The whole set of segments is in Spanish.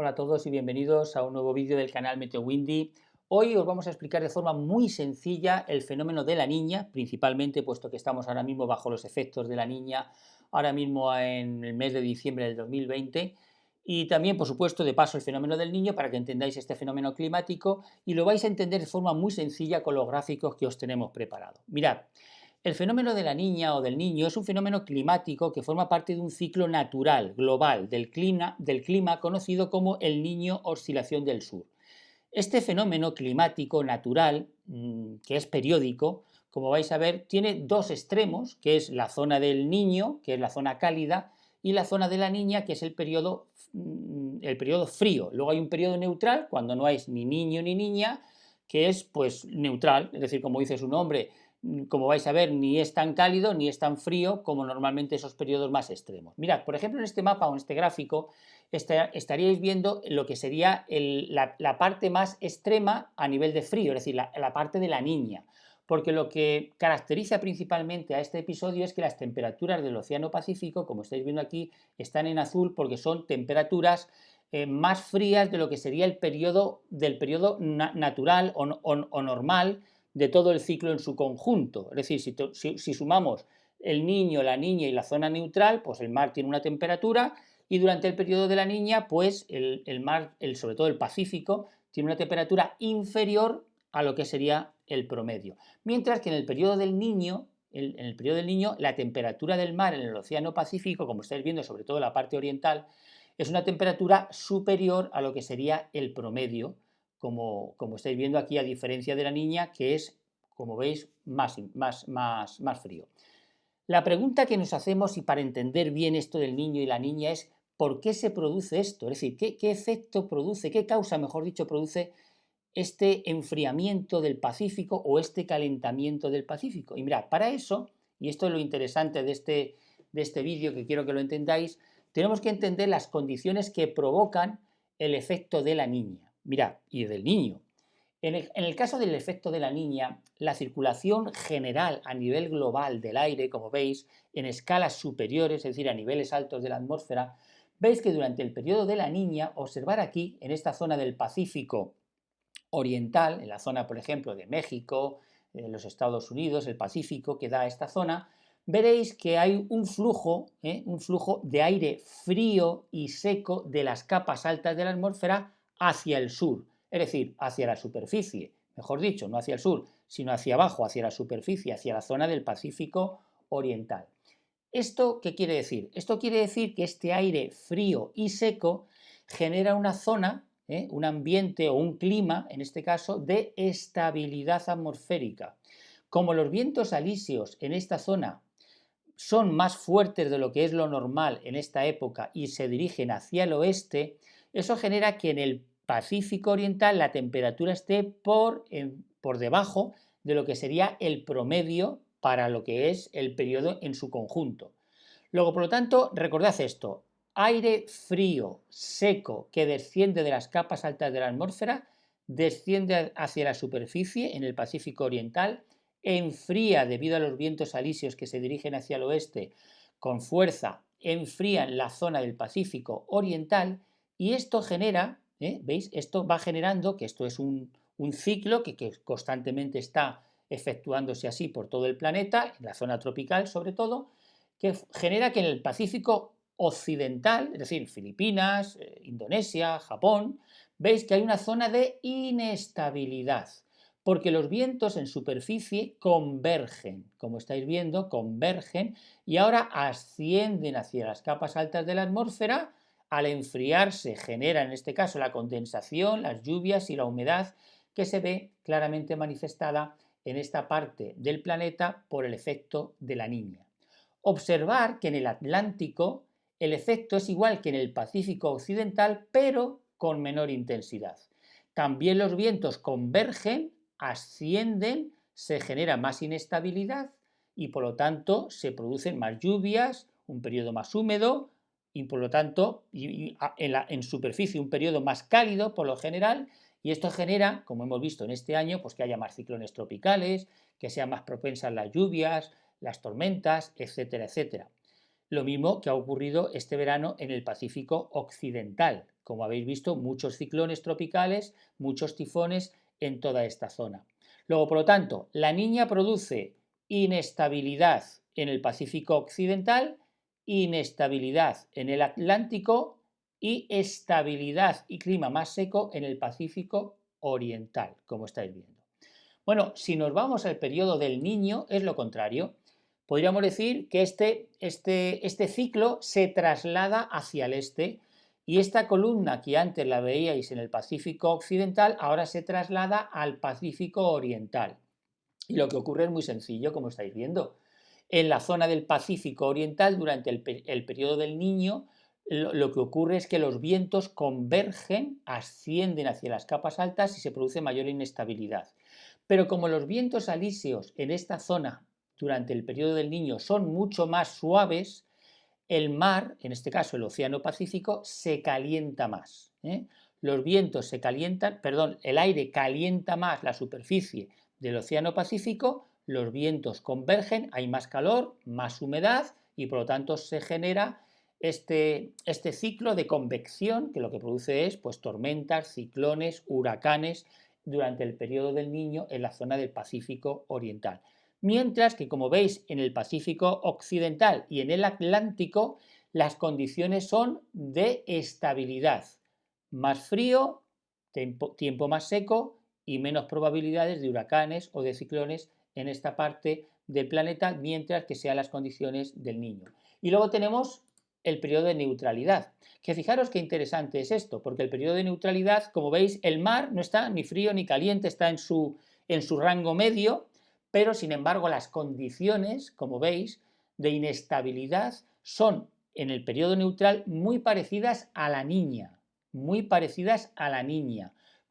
Hola a todos y bienvenidos a un nuevo vídeo del canal Meteo Windy. Hoy os vamos a explicar de forma muy sencilla el fenómeno de la niña, principalmente puesto que estamos ahora mismo bajo los efectos de la niña, ahora mismo en el mes de diciembre del 2020, y también, por supuesto, de paso el fenómeno del niño para que entendáis este fenómeno climático y lo vais a entender de forma muy sencilla con los gráficos que os tenemos preparados. Mirad. El fenómeno de la niña o del niño es un fenómeno climático que forma parte de un ciclo natural, global, del clima conocido como el Niño Oscilación del Sur. Este fenómeno climático natural, que es periódico, como vais a ver, tiene dos extremos, que es la zona del niño, que es la zona cálida, y la zona de la niña, que es el periodo frío. Luego hay un periodo neutral, cuando no hay ni niño ni niña, que es pues neutral, es decir, como dice su nombre, como vais a ver, ni es tan cálido ni es tan frío como normalmente esos periodos más extremos. Mirad, por ejemplo, en este mapa o en este gráfico estaríais viendo lo que sería la parte más extrema a nivel de frío, es decir, la parte de la niña. Porque lo que caracteriza principalmente a este episodio es que las temperaturas del Océano Pacífico, como estáis viendo aquí, están en azul porque son temperaturas más frías de lo que sería el periodo natural o normal de todo el ciclo en su conjunto. Es decir, si sumamos el niño, la niña y la zona neutral, pues el mar tiene una temperatura y durante el periodo de la niña, pues el mar, sobre todo el Pacífico, tiene una temperatura inferior a lo que sería el promedio. Mientras que en el periodo del niño, la temperatura del mar en el Océano Pacífico, como estáis viendo, sobre todo en la parte oriental, es una temperatura superior a lo que sería el promedio, como estáis viendo aquí, a diferencia de la niña, que es, como veis, más frío. La pregunta que nos hacemos, y para entender bien esto del niño y la niña, es ¿por qué se produce esto? Es decir, ¿qué efecto produce, qué causa, mejor dicho, produce este enfriamiento del Pacífico o este calentamiento del Pacífico? Y mirad, para eso, y esto es lo interesante de este vídeo, que quiero que lo entendáis, tenemos que entender las condiciones que provocan el efecto de la niña. Mirad, y del niño. En el caso del efecto de la niña, la circulación general a nivel global del aire, como veis, en escalas superiores, es decir, a niveles altos de la atmósfera, veis que durante el periodo de la niña, observar aquí, en esta zona del Pacífico oriental, en la zona, por ejemplo, de México, los Estados Unidos, el Pacífico, que da a esta zona, veréis que hay un flujo de aire frío y seco de las capas altas de la atmósfera hacia el sur, es decir, hacia la superficie, mejor dicho, no hacia el sur, sino hacia abajo, hacia la superficie, hacia la zona del Pacífico oriental. ¿Esto qué quiere decir? Esto quiere decir que este aire frío y seco genera una zona, un ambiente o un clima, en este caso, de estabilidad atmosférica. Como los vientos alisios en esta zona son más fuertes de lo que es lo normal en esta época y se dirigen hacia el oeste, eso genera que en el Pacífico Oriental la temperatura esté por debajo de lo que sería el promedio para lo que es el periodo en su conjunto. Luego, por lo tanto, recordad esto: aire frío, seco, que desciende de las capas altas de la atmósfera, desciende hacia la superficie en el Pacífico Oriental, enfría debido a los vientos alisios que se dirigen hacia el oeste con fuerza, enfrían la zona del Pacífico Oriental y esto genera, ¿veis? Esto va generando, que esto es un ciclo que constantemente está efectuándose así por todo el planeta, en la zona tropical sobre todo, que genera que en el Pacífico Occidental, es decir, Filipinas, Indonesia, Japón, veis que hay una zona de inestabilidad, porque los vientos en superficie convergen, como estáis viendo, convergen y ahora ascienden hacia las capas altas de la atmósfera. Al enfriarse genera en este caso la condensación, las lluvias y la humedad que se ve claramente manifestada en esta parte del planeta por el efecto de la niña. Observar que en el Atlántico el efecto es igual que en el Pacífico Occidental, pero con menor intensidad. También los vientos convergen, ascienden, se genera más inestabilidad y por lo tanto se producen más lluvias, un periodo más húmedo y por lo tanto en superficie un periodo más cálido por lo general, y esto genera, como hemos visto en este año, pues que haya más ciclones tropicales, que sean más propensas las lluvias, las tormentas, etcétera, etcétera. Lo mismo que ha ocurrido este verano en el Pacífico Occidental. Como habéis visto, muchos ciclones tropicales, muchos tifones en toda esta zona. Luego, por lo tanto, la Niña produce inestabilidad en el Pacífico Occidental, inestabilidad en el Atlántico y estabilidad y clima más seco en el Pacífico Oriental, como estáis viendo. Bueno, si nos vamos al periodo del Niño, es lo contrario. Podríamos decir que este ciclo se traslada hacia el este y esta columna que antes la veíais en el Pacífico Occidental ahora se traslada al Pacífico Oriental. Y lo que ocurre es muy sencillo, como estáis viendo. En la zona del Pacífico Oriental, durante el periodo del Niño, lo que ocurre es que los vientos convergen, ascienden hacia las capas altas y se produce mayor inestabilidad. Pero como los vientos alisios en esta zona durante el periodo del Niño son mucho más suaves, el mar, en este caso el Océano Pacífico, se calienta más. Los vientos se calientan, perdón, el aire calienta más la superficie del Océano Pacífico, los vientos convergen, hay más calor, más humedad y por lo tanto se genera este ciclo de convección que lo que produce es pues, tormentas, ciclones, huracanes durante el periodo del Niño en la zona del Pacífico Oriental. Mientras que, como veis, en el Pacífico Occidental y en el Atlántico, las condiciones son de estabilidad. Más frío, tiempo más seco y menos probabilidades de huracanes o de ciclones en esta parte del planeta, mientras que sean las condiciones del Niño. Y luego tenemos el periodo de neutralidad, que fijaros qué interesante es esto, porque el periodo de neutralidad, como veis, el mar no está ni frío ni caliente, está en su rango medio, pero sin embargo las condiciones, como veis, de inestabilidad son en el periodo neutral muy parecidas a la Niña,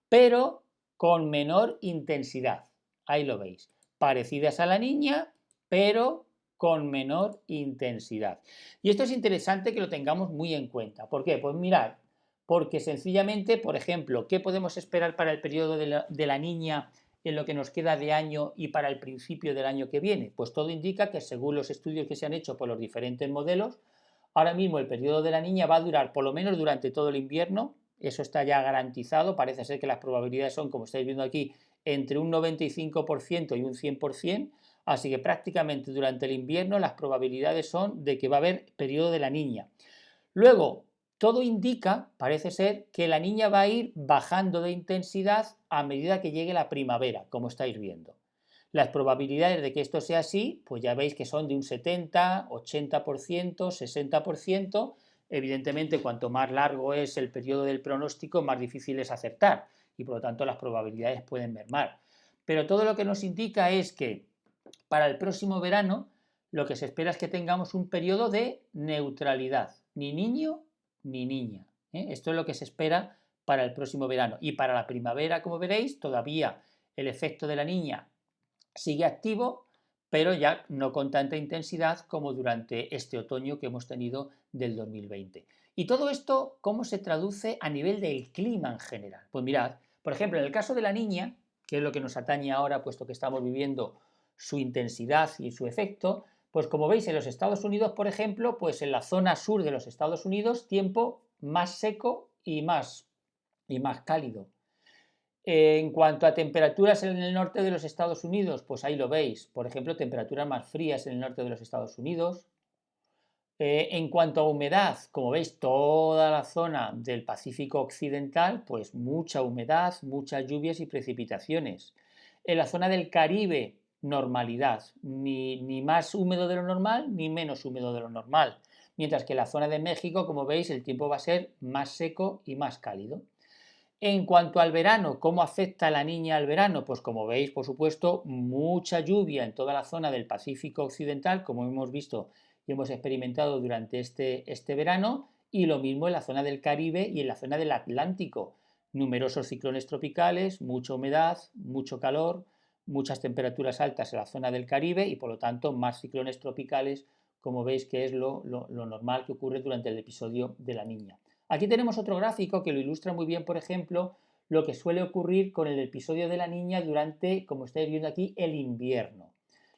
pero con menor intensidad. Ahí lo veis, parecidas a la Niña, pero con menor intensidad. Y esto es interesante que lo tengamos muy en cuenta. ¿Por qué? Pues mirad, porque sencillamente, por ejemplo, ¿qué podemos esperar para el periodo de la Niña en lo que nos queda de año y para el principio del año que viene? Pues todo indica que según los estudios que se han hecho por los diferentes modelos, ahora mismo el periodo de la Niña va a durar por lo menos durante todo el invierno, eso está ya garantizado, parece ser que las probabilidades son, como estáis viendo aquí, entre un 95% y un 100%, así que prácticamente durante el invierno las probabilidades son de que va a haber periodo de la Niña. Luego, todo indica, parece ser, que la Niña va a ir bajando de intensidad a medida que llegue la primavera, como estáis viendo. Las probabilidades de que esto sea así, pues ya veis que son de un 70, 80%, 60%. Evidentemente, cuanto más largo es el periodo del pronóstico, más difícil es acertar y por lo tanto las probabilidades pueden mermar. Pero todo lo que nos indica es que para el próximo verano lo que se espera es que tengamos un periodo de neutralidad, ni niño ni niña. Esto es lo que se espera para el próximo verano. Y para la primavera, como veréis, todavía el efecto de la Niña sigue activo, pero ya no con tanta intensidad como durante este otoño que hemos tenido del 2020. Y todo esto, ¿cómo se traduce a nivel del clima en general? Pues mirad, por ejemplo, en el caso de la Niña, que es lo que nos atañe ahora, puesto que estamos viviendo su intensidad y su efecto, pues como veis en los Estados Unidos, por ejemplo, pues en la zona sur de los Estados Unidos, tiempo más seco y más cálido. En cuanto a temperaturas en el norte de los Estados Unidos, pues ahí lo veis. Por ejemplo, temperaturas más frías en el norte de los Estados Unidos. En cuanto a humedad, como veis, toda la zona del Pacífico Occidental, pues mucha humedad, muchas lluvias y precipitaciones. En la zona del Caribe, normalidad, ni más húmedo de lo normal, ni menos húmedo de lo normal. Mientras que en la zona de México, como veis, el tiempo va a ser más seco y más cálido. En cuanto al verano, ¿cómo afecta la Niña al verano? Pues como veis, por supuesto, mucha lluvia en toda la zona del Pacífico Occidental, como hemos visto y hemos experimentado durante este verano, y lo mismo en la zona del Caribe y en la zona del Atlántico. Numerosos ciclones tropicales, mucha humedad, mucho calor, muchas temperaturas altas en la zona del Caribe y por lo tanto más ciclones tropicales, como veis que es lo normal que ocurre durante el episodio de la Niña. Aquí tenemos otro gráfico que lo ilustra muy bien, por ejemplo, lo que suele ocurrir con el episodio de la Niña durante, como estáis viendo aquí, el invierno.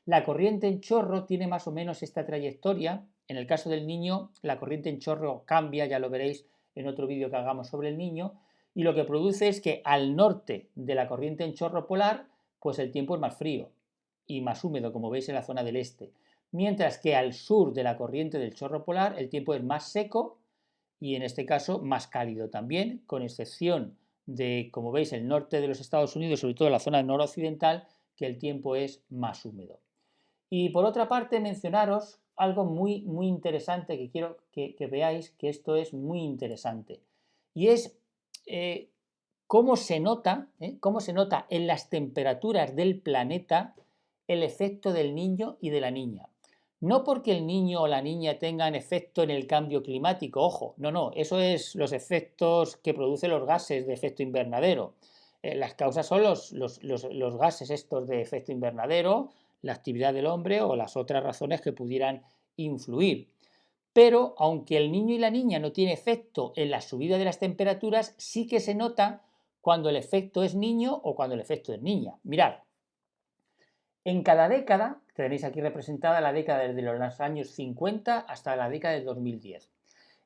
La corriente en chorro tiene más o menos esta trayectoria, En el caso del niño, la corriente en chorro cambia, ya lo veréis en otro vídeo que hagamos sobre el niño, y lo que produce es que al norte de la corriente en chorro polar, pues el tiempo es más frío y más húmedo, como veis en la zona del este, mientras que al sur de la corriente del chorro polar el tiempo es más seco y en este caso más cálido también, con excepción de, como veis, el norte de los Estados Unidos, sobre todo la zona noroccidental, que el tiempo es más húmedo. Y por otra parte, mencionaros algo muy interesante que quiero que veáis, que esto es muy interesante, y es eh, cómo se nota en las temperaturas del planeta el efecto del niño y de la niña. No porque el niño o la niña tengan efecto en el cambio climático, ojo, no, eso es los efectos que producen los gases de efecto invernadero. Las causas son los gases estos de efecto invernadero, la actividad del hombre o las otras razones que pudieran influir. Pero aunque el niño y la niña no tienen efecto en la subida de las temperaturas, sí que se nota cuando el efecto es niño o cuando el efecto es niña. Mirad, en cada década, tenéis aquí representada la década desde los años 50 hasta la década del 2010.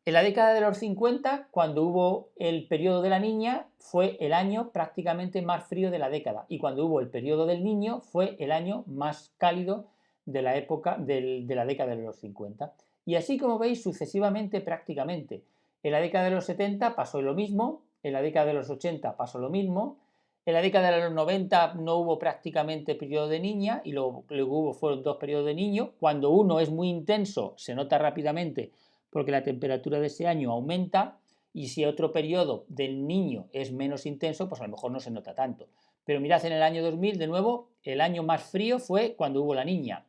En la década de los 50, cuando hubo el periodo de la niña, fue el año prácticamente más frío de la década. Y cuando hubo el periodo del niño, fue el año más cálido de la época de la década de los 50. Y así como veis, sucesivamente prácticamente. En la década de los 70 pasó lo mismo, en la década de los 80 pasó lo mismo, en la década de los 90 no hubo prácticamente periodo de niña y lo que hubo fueron dos periodos de niño. Cuando uno es muy intenso, se nota rápidamente porque la temperatura de ese año aumenta y si otro periodo del niño es menos intenso, pues a lo mejor no se nota tanto. Pero mirad, en el año 2000, de nuevo, el año más frío fue cuando hubo la niña.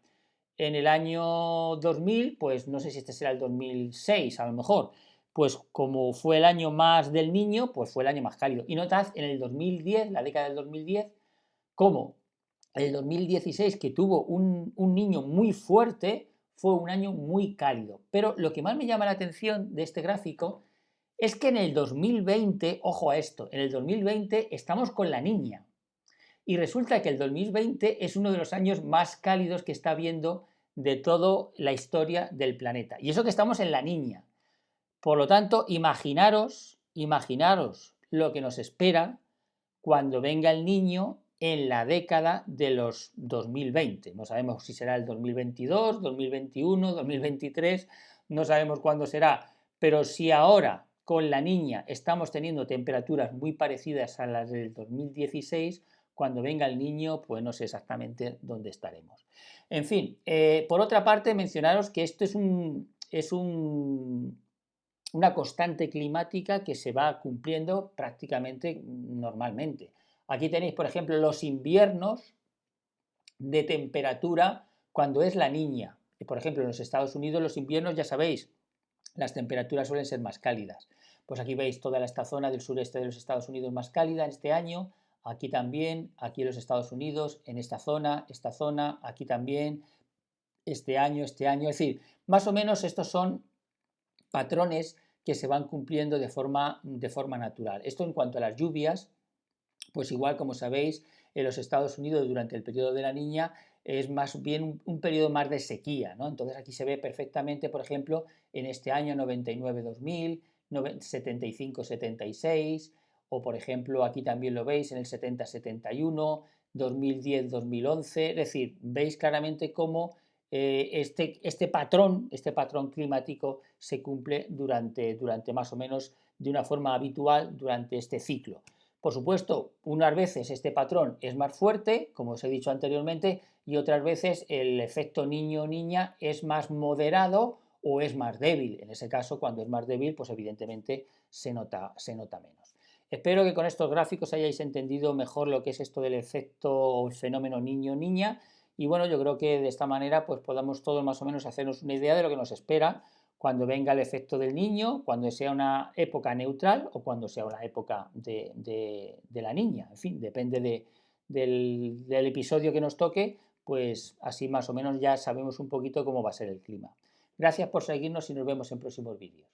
En el año 2000, pues no sé si este será el 2006, a lo mejor, pues como fue el año más del niño, pues fue el año más cálido. Y notad en el 2010, la década del 2010, cómo el 2016, que tuvo un niño muy fuerte, fue un año muy cálido. Pero lo que más me llama la atención de este gráfico es que en el 2020, ojo a esto, en el 2020 estamos con la niña. Y resulta que el 2020 es uno de los años más cálidos que está habiendo de toda la historia del planeta. Y eso que estamos en la niña. Por lo tanto, imaginaros lo que nos espera cuando venga el niño en la década de los 2020. No sabemos si será el 2022, 2021, 2023, no sabemos cuándo será, pero si ahora con la niña estamos teniendo temperaturas muy parecidas a las del 2016, cuando venga el niño, pues no sé exactamente dónde estaremos. En fin, por otra parte, mencionaros que esto es una constante climática que se va cumpliendo prácticamente normalmente. Aquí tenéis, por ejemplo, los inviernos de temperatura cuando es la niña. Por ejemplo, en los Estados Unidos los inviernos, ya sabéis, las temperaturas suelen ser más cálidas. Pues aquí veis toda esta zona del sureste de los Estados Unidos más cálida en este año, aquí también, aquí en los Estados Unidos, en esta zona, aquí también, este año, es decir, más o menos estos son patrones que se van cumpliendo de forma natural. Esto en cuanto a las lluvias, pues igual como sabéis, en los Estados Unidos durante el periodo de la niña es más bien un periodo más de sequía, ¿no? Entonces aquí se ve perfectamente, por ejemplo, en este año 99-2000, 75-76, o por ejemplo aquí también lo veis en el 70-71, 2010-2011, es decir, veis claramente cómo este patrón climático se cumple durante más o menos de una forma habitual durante este ciclo. Por supuesto, unas veces este patrón es más fuerte, como os he dicho anteriormente, y otras veces el efecto niño o niña es más moderado o es más débil. En ese caso, cuando es más débil, pues evidentemente se nota menos. Espero que con estos gráficos hayáis entendido mejor lo que es esto del efecto o el fenómeno niño o niña. Y bueno, yo creo que de esta manera pues podamos todos más o menos hacernos una idea de lo que nos espera cuando venga el efecto del niño, cuando sea una época neutral o cuando sea una época de la niña. En fin, depende del episodio que nos toque, pues así más o menos ya sabemos un poquito cómo va a ser el clima. Gracias por seguirnos y nos vemos en próximos vídeos.